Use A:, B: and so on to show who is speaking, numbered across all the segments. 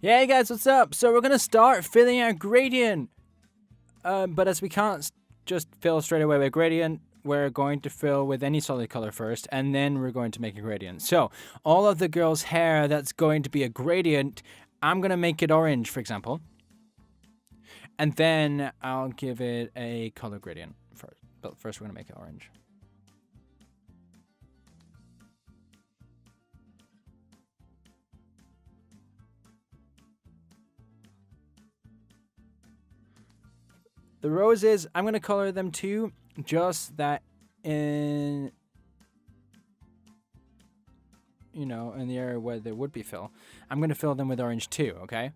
A: Yeah, hey guys, what's up? So we're gonna start filling our gradient. But as we can't just fill straight away with gradient, we're going to fill with any solid color first, and then we're going to make a gradient. So all of the girl's hair that's going to be a gradient, I'm gonna make it orange, for example, and then I'll give it a color gradient first. But first, we're gonna make it orange. The roses, I'm gonna color them too, just that in in the area where there would be fill. I'm gonna fill them with orange too, okay?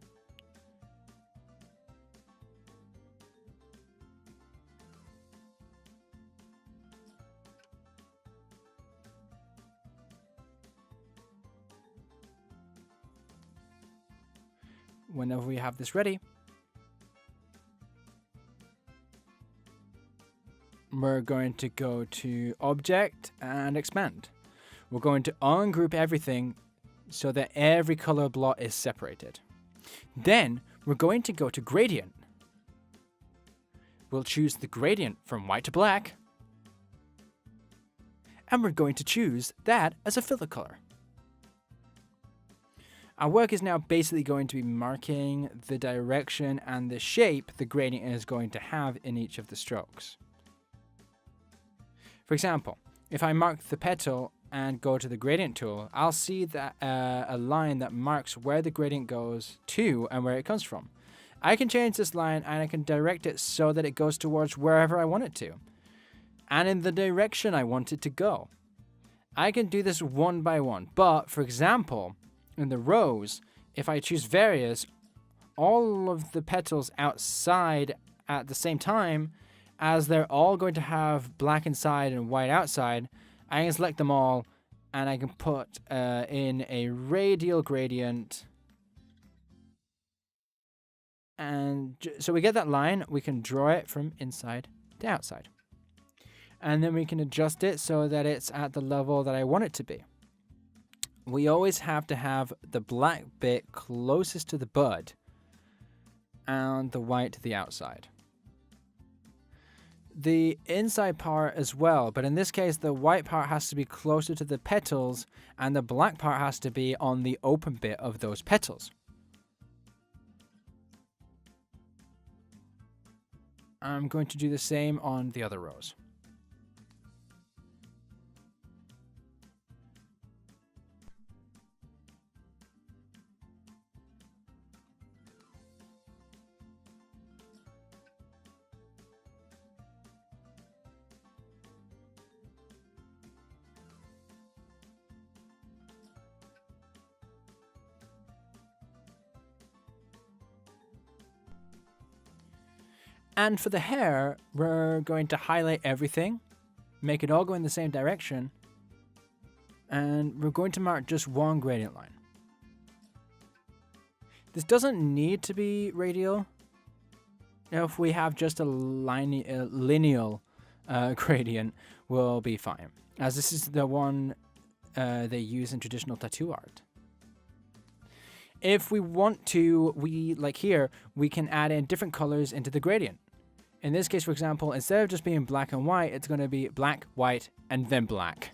A: Whenever we have this ready, we're going to go to Object and Expand. We're going to ungroup everything so that every color blot is separated. Then we're going to go to Gradient. We'll choose the gradient from white to black, and we're going to choose that as a filler color. Our work is now basically going to be marking the direction and the shape the gradient is going to have in each of the strokes. For example, if I mark the petal and go to the gradient tool, I'll see that a line that marks where the gradient goes to and where it comes from. I can change this line and I can direct it so that it goes towards wherever I want it to, and in the direction I want it to go. I can do this one by one, but for example, in the rows, if I choose various, all of the petals outside at the same time, as they're all going to have black inside and white outside, I can select them all and I can put in a radial gradient. And so we get that line, we can draw it from inside to outside. And then we can adjust it so that it's at the level that I want it to be. We always have to have the black bit closest to the bud and the white to the outside. The inside part as well, but in this case the white part has to be closer to the petals and the black part has to be on the open bit of those petals. I'm going to do the same on the other rows. And for the hair, we're going to highlight everything, make it all go in the same direction, and we're going to mark just one gradient line. This doesn't need to be radial. Now, if we have just a lineal gradient, we'll be fine, as this is the one they use in traditional tattoo art. If we want to, like here, we can add in different colors into the gradient. In this case, for example, instead of just being black and white, it's going to be black, white, and then black.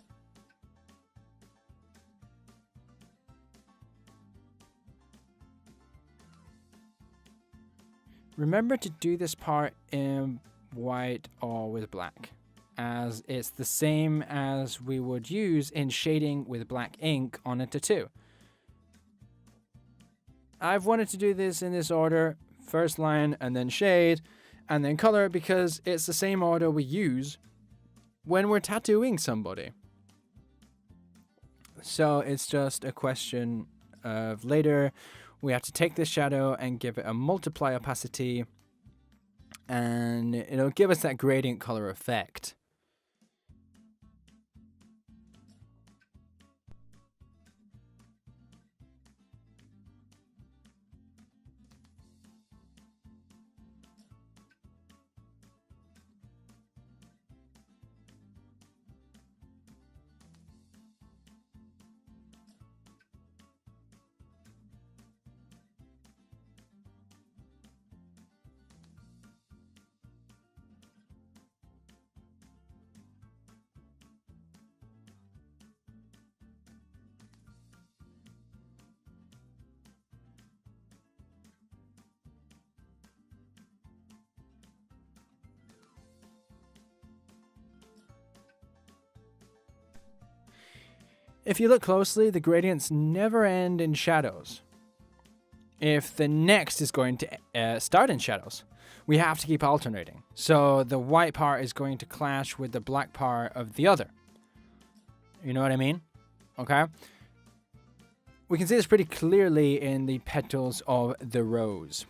A: Remember to do this part in white or with black, as it's the same as we would use in shading with black ink on a tattoo. I've wanted to do this in this order, first line and then shade, and then color, because it's the same order we use when we're tattooing somebody. So it's just a question of later we have to take this shadow and give it a multiply opacity, and it'll give us that gradient color effect. If you look closely, the gradients never end in shadows. If the next is going to start in shadows, we have to keep alternating. So the white part is going to clash with the black part of the other. You know what I mean? Okay? We can see this pretty clearly in the petals of the rose.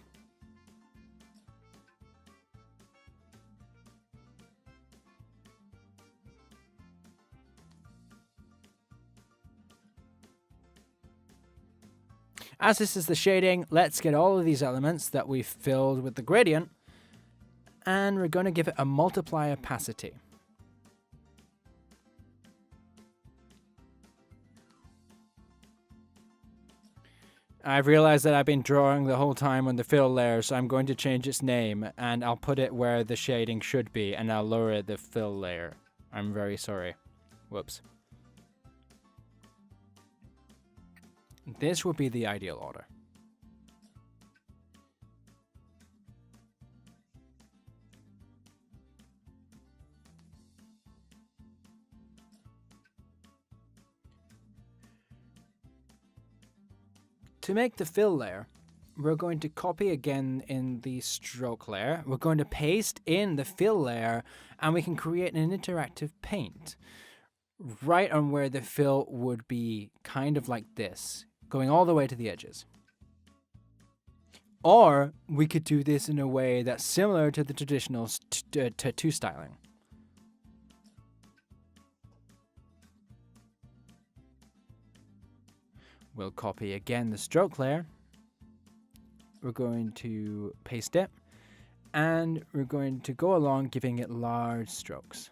A: As this is the shading, let's get all of these elements that we filled with the gradient, and we're going to give it a multiply opacity. I've realized that I've been drawing the whole time on the fill layer, so I'm going to change its name, and I'll put it where the shading should be, and I'll lower the fill layer. I'm very sorry. Whoops. This would be the ideal order. To make the fill layer, we're going to copy again in the stroke layer. We're going to paste in the fill layer, and we can create an interactive paint right on where the fill would be, kind of like this, going all the way to the edges. Or we could do this in a way that's similar to the traditional tattoo styling. We'll copy again the stroke layer. We're going to paste it, and we're going to go along giving it large strokes.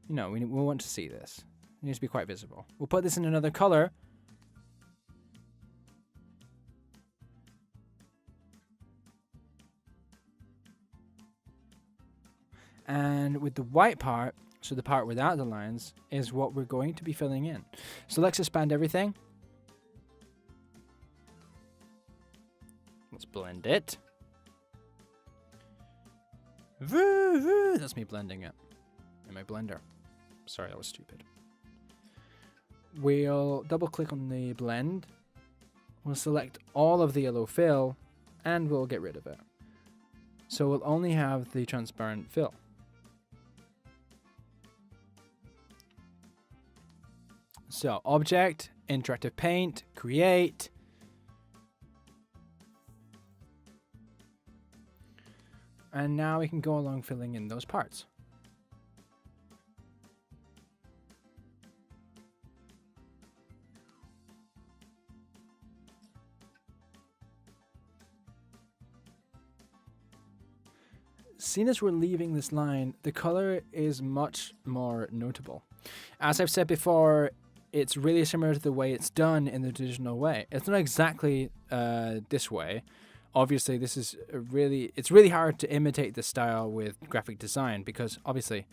A: You know, we want to see this. It needs to be quite visible. We'll put this in another color. And with the white part, so the part without the lines, is what we're going to be filling in. So let's expand everything. Let's blend it. That's me blending it in my blender. Sorry, that was stupid. We'll double click on the blend. We'll select all of the yellow fill, and we'll get rid of it. So we'll only have the transparent fill. So object, interactive paint, create. And now we can go along filling in those parts. Seeing as we're leaving this line, the color is much more notable. As I've said before, it's really similar to the way it's done in the traditional way. It's not exactly this way. Obviously, this is it's really hard to imitate the style with graphic design because obviously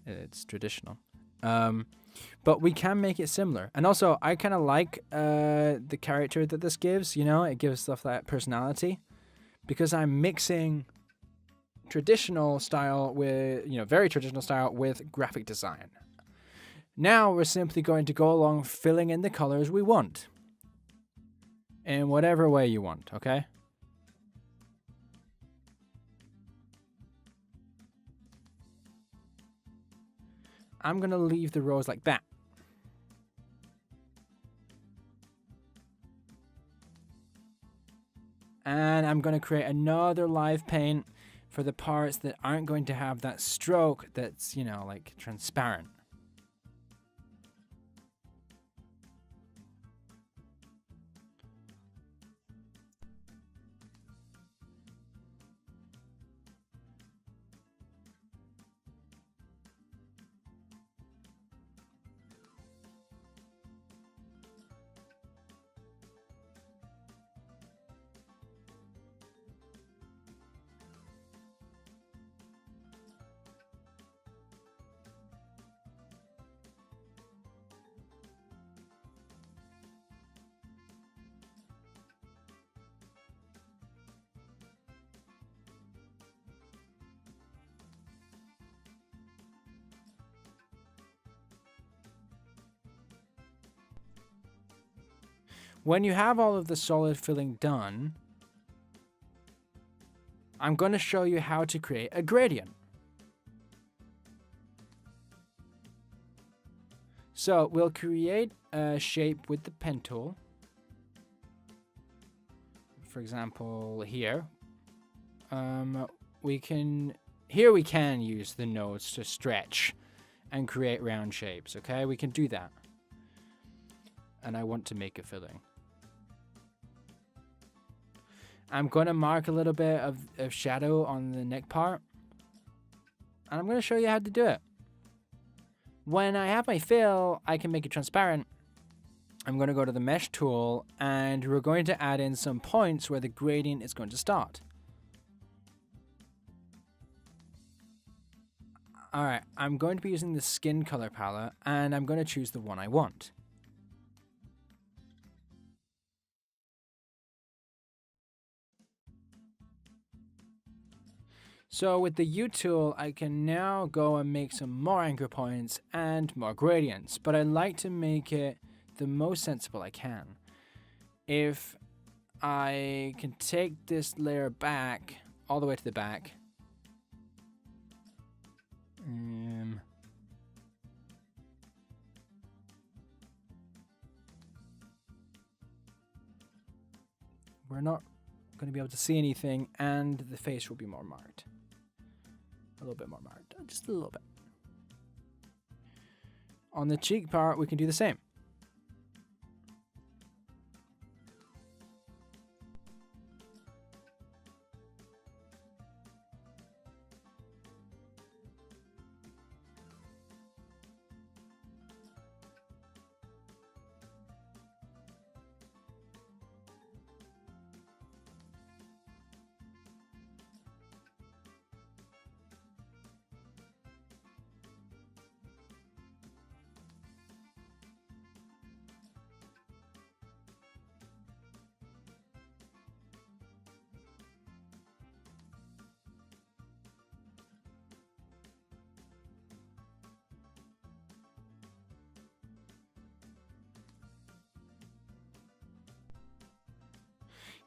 A: it's traditional. But we can make it similar. And also, I kind of like the character that this gives, you know, it gives stuff that personality because I'm mixing traditional style with, you know, very traditional style with graphic design. Now we're simply going to go along filling in the colors we want in whatever way you want, okay? I'm going to leave the rows like that. And I'm going to create another live paint for the parts that aren't going to have that stroke that's, you know, like transparent. When you have all of the solid filling done, I'm going to show you how to create a gradient. So we'll create a shape with the pen tool. For example, here. We can use the nodes to stretch and create round shapes, okay? We can do that. And I want to make a filling. I'm going to mark a little bit of shadow on the neck part. And I'm going to show you how to do it. When I have my fill, I can make it transparent. I'm going to go to the mesh tool and we're going to add in some points where the gradient is going to start. Alright, I'm going to be using the skin color palette and I'm going to choose the one I want. So with the U tool, I can now go and make some more anchor points and more gradients, but I like to make it the most sensible I can. If I can take this layer back, all the way to the back, we're not going to be able to see anything and the face will be more marked. A little bit more marked, just a little bit. On the cheek part, we can do the same.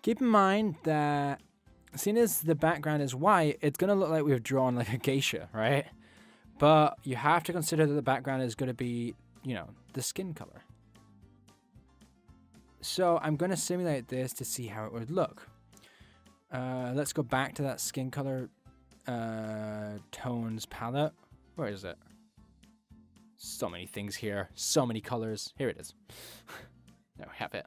A: Keep in mind that, seeing as the background is white, it's going to look like we've drawn like a geisha, right? But you have to consider that the background is going to be, you know, the skin color. So I'm going to simulate this to see how it would look. Let's go back to that skin color tones palette. Where is it? So many things here. So many colors. Here it is. There we have it.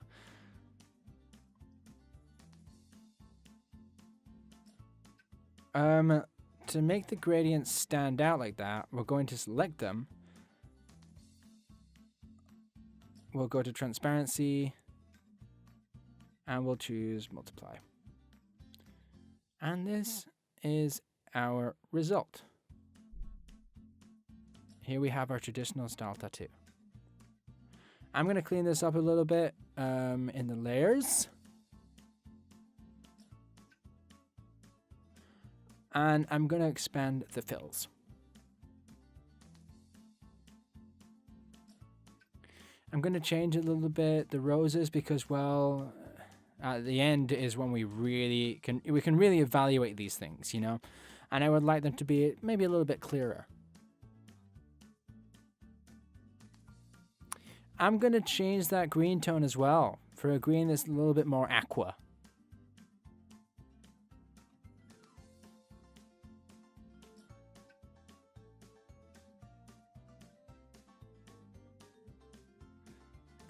A: To make the gradients stand out like that, we're going to select them. We'll go to transparency and we'll choose multiply. And this is our result. Here we have our traditional style tattoo. I'm going to clean this up a little bit in the layers. And I'm going to expand the fills. I'm going to change a little bit the roses because, well, at the end is when we can really evaluate these things, you know? And I would like them to be maybe a little bit clearer. I'm going to change that green tone as well for a green that's a little bit more aqua.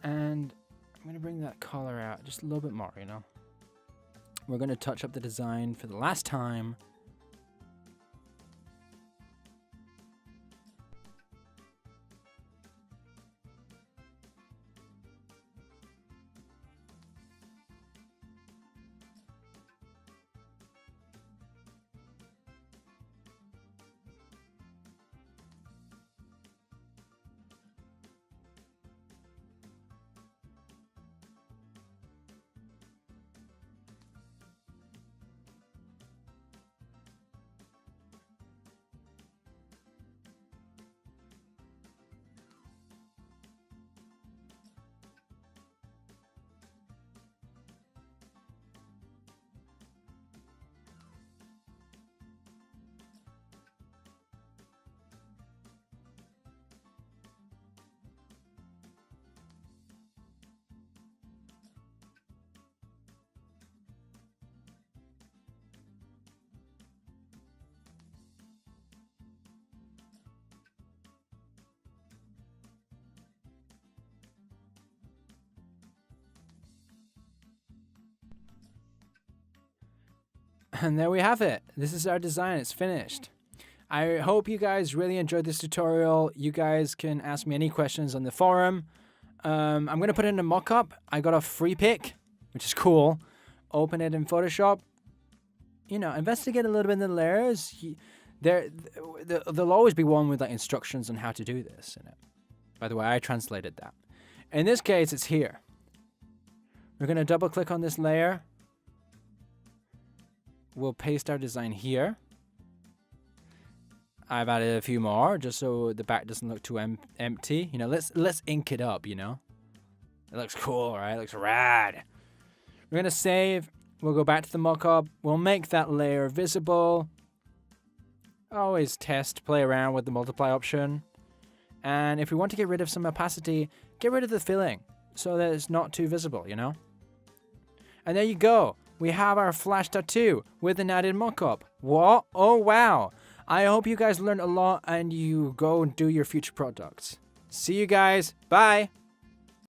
A: And I'm going to bring that color out just a little bit more, you know. We're going to touch up the design for the last time. And there we have it. This is our design. It's finished. I hope you guys really enjoyed this tutorial. You guys can ask me any questions on the forum. I'm going to put in a mock-up. I got a Freepik, which is cool. Open it in Photoshop. You know, investigate a little bit in the layers. There'll always be one with like instructions on how to do this in it. By the way, I translated that. In this case, it's here. We're going to double click on this layer. We'll paste our design here. I've added a few more just so the back doesn't look too empty. You know, let's ink it up, you know. It looks cool, right? It looks rad. We're going to save. We'll go back to the mockup. We'll make that layer visible. Always test, play around with the multiply option. And if we want to get rid of some opacity, get rid of the filling so that it's not too visible, you know. And there you go. We have our flash tattoo with an added mockup. What? Oh, wow. I hope you guys learned a lot and you go and do your future products. See you guys. Bye.